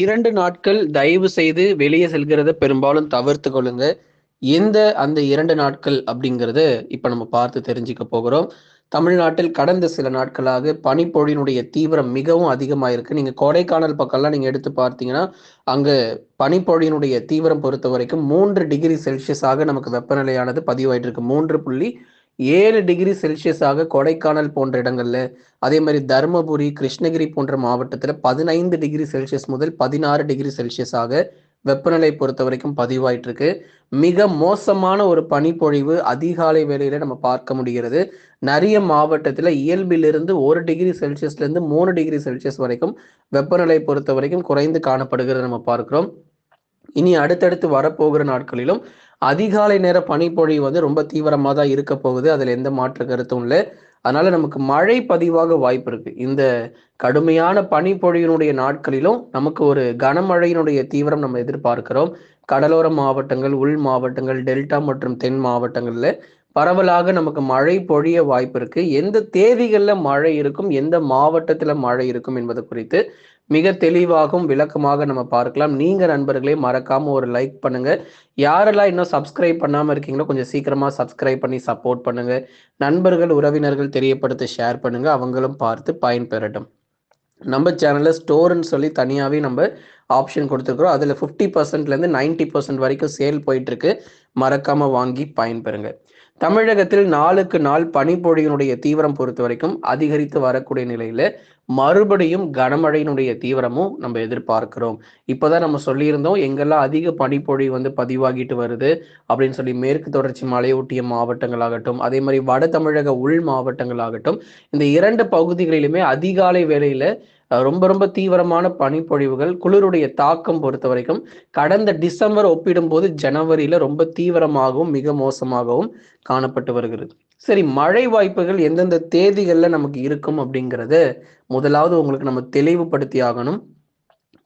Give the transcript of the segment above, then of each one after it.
2 நாட்கள் தயவு செய்து வெளிய செல்கிறத பெரும்பாலும் தவிர்த்து கொள்ளுங்க. அந்த 2 நாட்கள் அப்படிங்கிறத இப்ப நம்ம பார்த்து தெரிஞ்சுக்க போகிறோம். தமிழ்நாட்டில் கடந்த சில நாட்களாக பனிப்பொழிவினுடைய தீவிரம் மிகவும் அதிகமாயிருக்கு. நீங்க கொடைக்கானல் பக்கம்லாம் நீங்க எடுத்து பார்த்தீங்கன்னா, அங்க பனிப்பொழிவினுடைய தீவிரம் பொறுத்தவரைக்கும் 3 டிகிரி செல்சியஸாக நமக்கு வெப்பநிலையானது பதிவாயிட்டு இருக்கு. 3.7 டிகிரி செல்சியஸாக கொடைக்கானல் போன்ற இடங்கள்ல, அதே மாரி தருமபுரி, கிருஷ்ணகிரி போன்ற மாவட்டத்தில 15 டிகிரி செல்சியஸ் முதல் 16 டிகிரி செல்சியஸாக வெப்பநிலை பொறுத்தவரைக்கும் பதிவாயிட்டிருக்கு. மிக மோசமான ஒரு பனிப்பொழிவு அதிகாலை வேளையில நம்ம பார்க்க முடிகிறது. நெறைய மாவட்டத்தில இயல்பிலிருந்து 1 டிகிரி செல்சியஸ்லேருந்து 3 டிகிரி செல்சியஸ் வரைக்கும் வெப்பநிலை பொறுத்தவரைக்கும் குறைந்து காணப்படுகிறத நம்ம பார்க்கிறோம். இனி அடுத்தடுத்து வரப்போகிற நாட்களிலும் அதிகாலை நேர பனிப்பொழிவு வந்து ரொம்ப தீவிரமா தான் இருக்க போகுது. அதுல எந்த மாற்று கருத்தும் இல்ல. அதனால நமக்கு மழை பதிவாக வாய்ப்பு இருக்கு. இந்த கடுமையான பனிப்பொழிவினுடைய நாட்களிலும் நமக்கு ஒரு கனமழையினுடைய தீவிரம் நம்ம எதிர்பார்க்கிறோம். கடலோர மாவட்டங்கள், உள் மாவட்டங்கள், டெல்டா மற்றும் தென் மாவட்டங்கள்ல பரவலாக நமக்கு மழை பொழிய வாய்ப்பு இருக்கு. எந்த தேதிகள்ல மழை இருக்கும், எந்த மாவட்டத்துல மழை இருக்கும் என்பது குறித்து மிக தெளிவாகவும் விளக்கமாக நம்ம பார்க்கலாம். நீங்க நண்பர்களே மறக்காம ஒரு லைக் பண்ணுங்க. யாரெல்லாம் இன்னும் சப்ஸ்கிரைப் பண்ணாம இருக்கீங்களோ கொஞ்சம் சீக்கிரமா சப்ஸ்கிரைப் பண்ணி சப்போர்ட் பண்ணுங்க. நண்பர்கள், உறவினர்கள் தெரியப்படுத்த ஷேர் பண்ணுங்க. அவங்களும் பார்த்து பயன்பெறட்டும். நம்ம சேனல்ல ஸ்டோர்ன்னு சொல்லி தனியாவே நம்ம ஆப்ஷன் கொடுத்துருக்குறோம். அதுல 50%லேருந்து 90% வரைக்கும் சேல் போயிட்டு இருக்கு. மறக்காம வாங்கி பயன்பெறுங்க. தமிழகத்தில் நாளுக்கு நாள் பனிப்பொழிவினுடைய தீவிரம் பொறுத்தவரைக்கும் அதிகரித்து வரக்கூடிய நிலையில மறுபடியும் கனமழையினுடைய தீவிரமும் நம்ம எதிர்பார்க்கிறோம். இப்பதான் நம்ம சொல்லியிருந்தோம் எங்கெல்லாம் அதிக பனிப்பொழிவு வந்து பதிவாகிட்டு வருது அப்படின்னு சொல்லி மேற்கு தொடர்ச்சி மலையொட்டிய மாவட்டங்களாகட்டும், அதே மாதிரி வட தமிழக உள் மாவட்டங்களாகட்டும், இந்த 2 பகுதிகளிலுமே அதிகாலை வேளையில ரொம்ப ரொம்ப தீவிரமான பனிப்பொழிவுகள், குளிருடைய தாக்கம் பொறுத்தவரைக்கும் கடந்த டிசம்பர் ஒப்பிடும்போது ஜனவரியில ரொம்ப தீவிரமாகவும், மிக மோசமாகவும் காணப்பட்டு வருகிறது. சரி, மழை வாய்ப்புகள் எந்தெந்த தேதிகள்ல நமக்கு இருக்கும் அப்படிங்கிறத முதலாவது உங்களுக்கு நம்ம தெளிவுபடுத்தி ஆகணும்.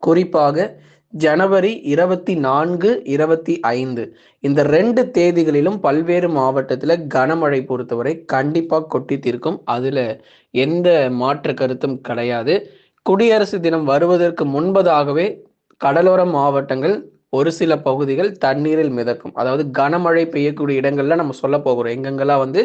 குறிப்பாக ஜனவரி 24, 25 இந்த 2 தேதிகளிலும் பல்வேறு மாவட்டத்துல கனமழை பொறுத்தவரை கண்டிப்பா கொட்டி தீர்க்கும். அதுல எந்த மாற்று கருத்தும் கிடையாது. குடியரசு தினம் வருவதற்கு முன்பதாகவே கடலோர மாவட்டங்கள் ஒரு சில பகுதிகள் தண்ணீரில் மிதக்கும். அதாவது கனமழை பெய்யக்கூடிய இடங்கள்ல நம்ம சொல்ல போகிறோம். எங்கெங்கெல்லாம் வந்து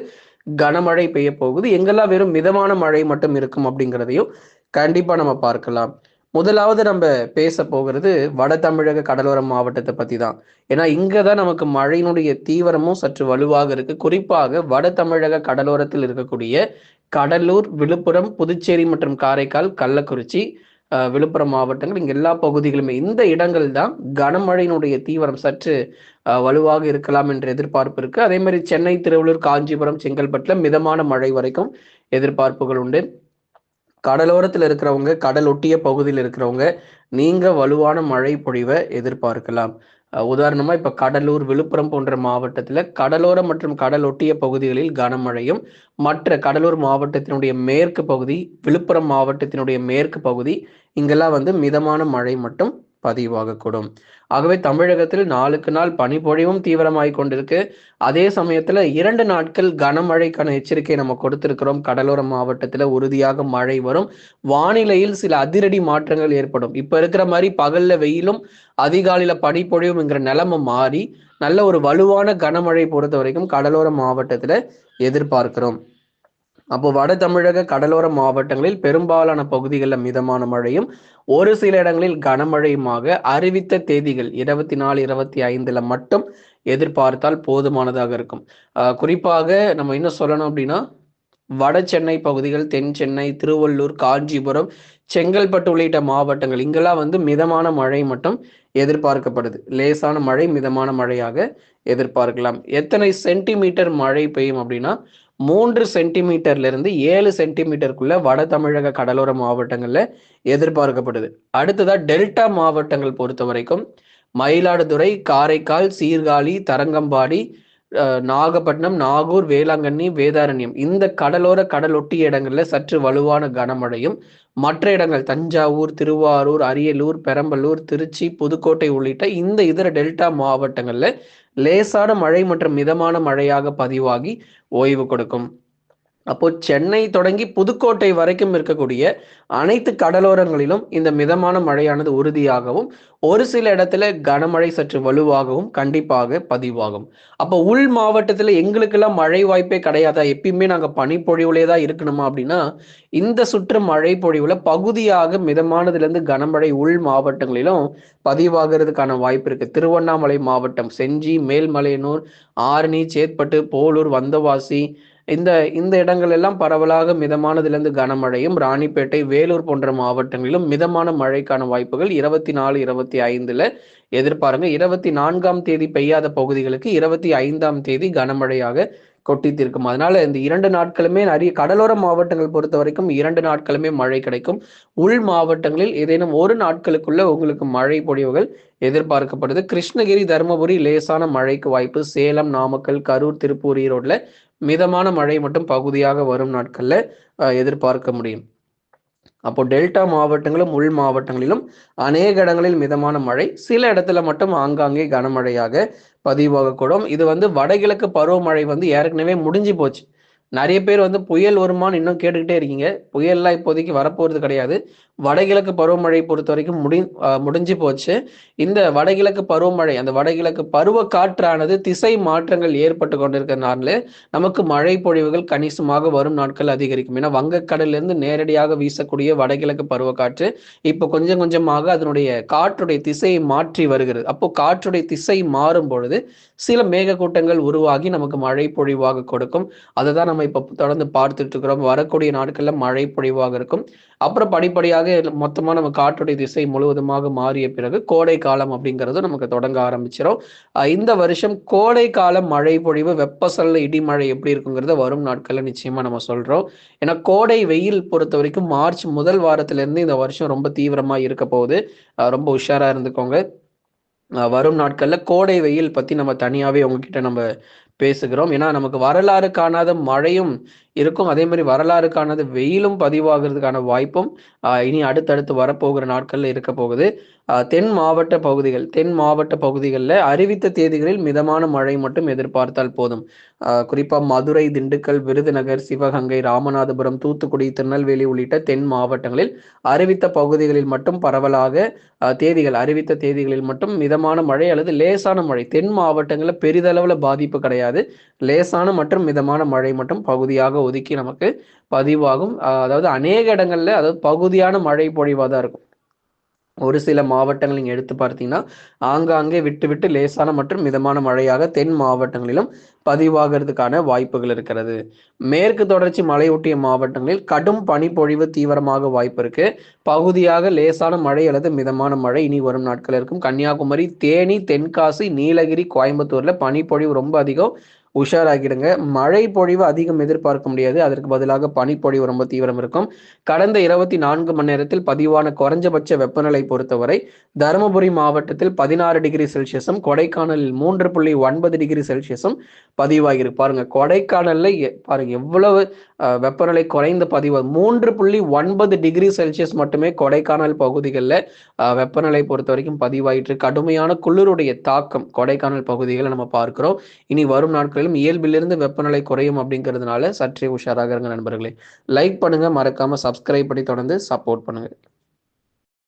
கனமழை பெய்ய போகுது, எங்கெல்லாம் வெறும் மிதமான மழை மட்டும் இருக்கும் அப்படிங்கிறதையும் கண்டிப்பா நம்ம பார்க்கலாம். முதலாவது நம்ம பேச போகிறது வட தமிழக கடலோர மாவட்டத்தை பத்தி தான். ஏன்னா இங்க தான் நமக்கு மழையினுடைய தீவிரமும் சற்று வலுவாக இருக்கு. குறிப்பாக வட தமிழக கடலோரத்தில் இருக்கக்கூடிய கடலூர், விழுப்புரம், புதுச்சேரி மற்றும் காரைக்கால், கள்ளக்குறிச்சி, விழுப்புரம் மாவட்டங்கள் இங்க எல்லா பகுதிகளுமே இந்த இடங்கள் தான் கனமழையினுடைய தீவிரம் சற்று வலுவாக இருக்கலாம் என்ற எதிர்பார்ப்பு இருக்கு. அதே மாதிரி சென்னை, திருவள்ளூர், காஞ்சிபுரம், செங்கல்பட்டுல மிதமான மழை வரைக்கும் எதிர்பார்ப்புகள் உண்டு. கடலோரத்தில் இருக்கிறவங்க, கடல் ஒட்டிய பகுதியில் இருக்கிறவங்க, நீங்க வலுவான மழை பொழிவை எதிர்பார்க்கலாம். உதாரணமா இப்ப கடலூர், விழுப்புரம் போன்ற மாவட்டத்துல கடலோரம் மற்றும் கடல் ஒட்டிய பகுதிகளில் கனமழையும், மற்ற கடலூர் மாவட்டத்தினுடைய மேற்கு பகுதி, விழுப்புரம் மாவட்டத்தினுடைய மேற்கு பகுதி இங்கெல்லாம் வந்து மிதமான மழை மட்டும் பதிவாகக்கூடும். ஆகவே தமிழகத்தில் நாளுக்கு நாள் பனிப்பொழிவும் தீவிரமாகிக் கொண்டிருக்கு. அதே சமயத்துல 2 நாட்கள் கனமழைக்கான எச்சரிக்கை நம்ம கொடுத்திருக்கிறோம். கடலோர மாவட்டத்துல உறுதியாக மழை வரும். வானிலையில் சில அதிரடி மாற்றங்கள் ஏற்படும். இப்ப இருக்கிற மாதிரி பகல்ல வெயிலும் அதிகாலையில பனிப்பொழிவுங்கிற நிலைமை மாறி நல்ல ஒரு வலுவான கனமழை பொறுத்த வரைக்கும் கடலோர மாவட்டத்துல எதிர்பார்க்கிறோம். அப்போ வட தமிழக கடலோர மாவட்டங்களில் பெரும்பாலான பகுதிகளில் மிதமான மழையும், ஒரு சில இடங்களில் கனமழையுமாக அறிவித்த தேதிகள் 24, 25 மட்டும் எதிர்பார்த்தால் போதுமானதாக இருக்கும். குறிப்பாக நம்ம இன்னும் சொல்லணும் அப்படின்னா வட சென்னை பகுதிகள், தென் சென்னை, திருவள்ளூர், காஞ்சிபுரம், செங்கல்பட்டு உள்ளிட்ட மாவட்டங்கள் இங்கெல்லாம் வந்து மிதமான மழை மட்டும் எதிர்பார்க்கப்படுது. லேசான மழை, மிதமான மழையாக எதிர்பார்க்கலாம். எத்தனை சென்டிமீட்டர் மழை பெய்யும் அப்படின்னா 3 சென்டிமீட்டர்ல இருந்து 7 சென்டிமீட்டருக்குள்ள வட தமிழக கடலோர மாவட்டங்கள்ல எதிர்பார்க்கப்படுது. அடுத்ததா டெல்டா மாவட்டங்கள் பொறுத்த வரைக்கும் மயிலாடுதுறை, காரைக்கால், சீர்காழி, தரங்கம்பாடி, நாகப்பட்டினம், நாகூர், வேளாங்கண்ணி, வேதாரண்யம் இந்த கடலோர கடலொட்டிய இடங்கள்ல சற்று வலுவான கனமழையும், மற்ற இடங்கள் தஞ்சாவூர், திருவாரூர், அரியலூர், பெரம்பலூர், திருச்சி, புதுக்கோட்டை உள்ளிட்ட இந்த இதர டெல்டா மாவட்டங்கள்ல லேசான மழை மற்றும் மிதமான மழையாக பதிவாகி ஓய்வு கொடுக்கும். அப்போ சென்னை தொடங்கி புதுக்கோட்டை வரைக்கும் இருக்கக்கூடிய அனைத்து கடலோரங்களிலும் இந்த மிதமான மழையானது உறுதியாகவும், ஒரு சில இடத்துல கனமழை சற்று வலுவாகவும் கண்டிப்பாக பதிவாகும். அப்போ உள் மாவட்டத்துல எங்களுக்கெல்லாம் மழை வாய்ப்பே கிடையாதா? எப்பயுமே நாங்க பனிப்பொழிவுலே தான் இருக்கணுமா? அப்படின்னா, இந்த சுற்று மழை பொழிவுல பகுதியாக மிதமானதிலிருந்து கனமழை உள் மாவட்டங்களிலும் பதிவாகிறதுக்கான வாய்ப்பு இருக்கு. திருவண்ணாமலை மாவட்டம், செஞ்சி, மேல்மலையனூர், ஆரணி, சேத்பட்டு, போலூர், வந்தவாசி இந்த இந்த இடங்கள் எல்லாம் பரவலாக மிதமானதிலிருந்து கனமழையும், ராணிப்பேட்டை, வேலூர் போன்ற மாவட்டங்களிலும் மிதமான மழைக்கான வாய்ப்புகள் 24, 25ல எதிர்பாருங்க. 24ஆம் தேதி பெய்யாத பகுதிகளுக்கு 25ஆம் தேதி கனமழையாக கொட்டி தீர்க்கும். அதனால இந்த 2 நாட்களுமே நிறைய கடலோர மாவட்டங்கள் பொறுத்த வரைக்கும் 2 நாட்களுமே மழை கிடைக்கும். உள் மாவட்டங்களில் ஏதேனும் ஒரு நாட்களுக்குள்ள உங்களுக்கு மழை பொழிவுகள் எதிர்பார்க்கப்படுது. கிருஷ்ணகிரி, தருமபுரி லேசான மழைக்கு வாய்ப்பு. சேலம், நாமக்கல், கரூர், திருப்பூர், ஈரோட்ல மிதமான மழை மட்டும் பகுதியாக வரும் நாட்கள்ல எதிர்பார்க்க முடியும். அப்போ டெல்டா மாவட்டங்களும் உள் மாவட்டங்களிலும் அநேக இடங்களில் மிதமான மழை, சில இடத்துல மட்டும் ஆங்காங்கே கனமழையாக பதிவாகக்கூடும். இது வடகிழக்கு பருவமழை ஏற்கனவே முடிஞ்சு போச்சு. நிறைய பேர் புயல் வருமான்னு இன்னும் கேட்டுக்கிட்டே இருக்கீங்க. புயல்லாம் இப்போதைக்கு வரப்போறது கிடையாது. வடகிழக்கு பருவமழை பொறுத்த வரைக்கும் முடிஞ்சு போச்சு. இந்த வடகிழக்கு பருவமழை, அந்த வடகிழக்கு பருவ காற்றானது திசை மாற்றங்கள் ஏற்பட்டு கொண்டிருக்கிறதுனால நமக்கு மழை பொழிவுகள் கணிசமாக வரும் நாட்கள் அதிகரிக்கும். ஏன்னா வங்கக்கடல்ல இருந்து நேரடியாக வீசக்கூடிய வடகிழக்கு பருவக்காற்று இப்போ கொஞ்சம் கொஞ்சமாக அதனுடைய காற்றுடைய திசையை மாற்றி வருகிறது. அப்போ காற்றுடைய திசை மாறும் பொழுது சில மேகக்கூட்டங்கள் உருவாகி நமக்கு மழை பொழிவாக கொடுக்கும். அதை தான் நம்ம இப்போ தொடர்ந்து பார்த்துட்டு இருக்கிறோம். வரக்கூடிய நாட்கள்ல மழை பொழிவாக இருக்கும். அப்புறம் படிப்படியாக மொத்தமா நம்ம காற்றுடைய திசை முழுவதுமாக மாறிய பிறகு கோடை காலம் அப்படிங்கிறது நமக்கு தொடங்க ஆரம்பிச்சிடும். இந்த வருஷம் கோடை காலம் மழை பொழிவு, வெப்பசலன இடிமழை எப்படி இருக்குங்கிறத வரும் நாட்கள்ல நிச்சயமா நம்ம சொல்றோம். ஏன்னா கோடை வெயில் பொறுத்த வரைக்கும் மார்ச் முதல் வாரத்துல இருந்து இந்த வருஷம் ரொம்ப தீவிரமா இருக்க போகுது. ரொம்ப உஷாரா இருந்துக்கோங்க. வரும் நாட்கள்ல கோடை வெயில் பத்தி நம்ம தனியாவே உங்ககிட்ட நம்ம பேசுகிறோம். ஏன்னா நமக்கு வரலாறு காணாத மழையும் இருக்கும், அதே மாதிரி வரலாறு காணாத வெயிலும் பதிவாகிறதுக்கான வாய்ப்பும் இனி அடுத்தடுத்து வரப்போகிற நாட்கள்ல இருக்க போகுது. தென் மாவட்ட பகுதிகளில் அறிவித்த தேதிகளில் மிதமான மழை மட்டும் எதிர்பார்த்தால் போதும். குறிப்பா மதுரை, திண்டுக்கல், விருதுநகர், சிவகங்கை, ராமநாதபுரம், தூத்துக்குடி, திருநெல்வேலி உள்ளிட்ட தென் மாவட்டங்களில் அறிவித்த பகுதிகளில் மட்டும் பரவலாக அறிவித்த தேதிகளில் மட்டும் மிதமான மழை அல்லது லேசான மழை. தென் மாவட்டங்களில் பெரிதளவுல பாதிப்பு கிடையாது. லேசான மற்றும் மிதமான மழை மட்டும் பகுதியாக ஒதுக்கி நமக்கு பதிவாகும். அதாவது அநேக இடங்கள்ல பகுதியான மழை பொழிவாக தான் இருக்கும். ஒரு சில மாவட்டங்கள் நீங்க எடுத்து பார்த்தீங்கன்னா ஆங்காங்கே விட்டு விட்டு லேசான மற்றும் மிதமான மழையாக தென் மாவட்டங்களிலும் பதிவாகிறதுக்கான வாய்ப்புகள் இருக்கிறது. மேற்கு தொடர்ச்சி மலையொட்டிய மாவட்டங்களில் கடும் பனிப்பொழிவு தீவிரமாக வாய்ப்பு இருக்கு. பகுதியாக லேசான மழை அல்லது மிதமான மழை இனி வரும் நாட்கள் இருக்கும். கன்னியாகுமரி, தேனி, தென்காசி, நீலகிரி, கோயம்புத்தூர்ல பனிப்பொழிவு ரொம்ப அதிகம். உஷாராகிடுங்க. மழை பொழிவு அதிகம் எதிர்பார்க்க முடியாது. அதற்கு பதிலாக பனிப்பொழிவு ரொம்ப தீவிரம் இருக்கும். கடந்த 24 மணி நேரத்தில் பதிவான குறைஞ்சபட்ச வெப்பநிலை பொறுத்தவரை தருமபுரி மாவட்டத்தில் 16 டிகிரி செல்சியஸும், கொடைக்கானலில் 3.9 டிகிரி செல்சியஸும் பதிவாகியிருக்கு. பாருங்க, கொடைக்கானல்ல பாருங்க எவ்வளவு வெப்பநிலை குறைந்த பதிவு. 3.9 டிகிரி செல்சியஸ் மட்டுமே கொடைக்கானல் பகுதிகளில் வெப்பநிலை பொறுத்த வரைக்கும் பதிவாயிற்று. கடுமையான குளிருடைய தாக்கம் கொடைக்கானல் பகுதிகளை நம்ம பார்க்கிறோம். இனி வரும் நாட்களிலும் இயல்பிலிருந்து வெப்பநிலை குறையும் அப்படிங்கிறதுனால சற்றே உஷாராக இருங்க நண்பர்களே. லைக் பண்ணுங்க, மறக்காம சப்ஸ்கிரைப் பண்ணி தொடர்ந்து சப்போர்ட் பண்ணுங்க.